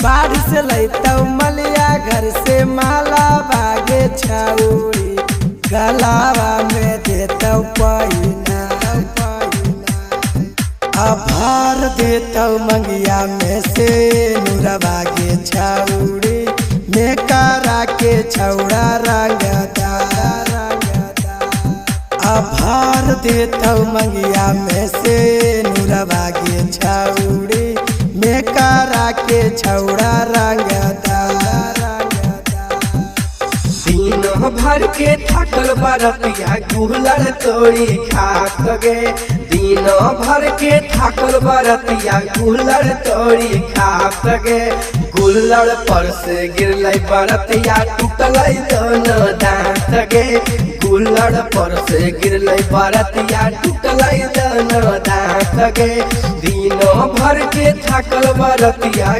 बारिश लैतौ मलिया घर से माला बागे छौरी गलावा में देतौ पहिना आभार देतौ मंगिया में से नुरवा के छौरी में करा के छौड़ा रंगदार आभार देतौ मंगिया में से नुरवा के छौरी में करा के छौड़ा रंगदार दिन भर के थकल बरतिया गुलर तोड़ी खात गे दिन भर के थकल बरतिया गुलर तोड़ी खात गे गुलर पर से गिरलै बरतिया टूटलै दोनों दांत गे गुलर पर से गिरलै बरतिया टूटलै दोनों दांत गे दिन भर के थकल बरतिया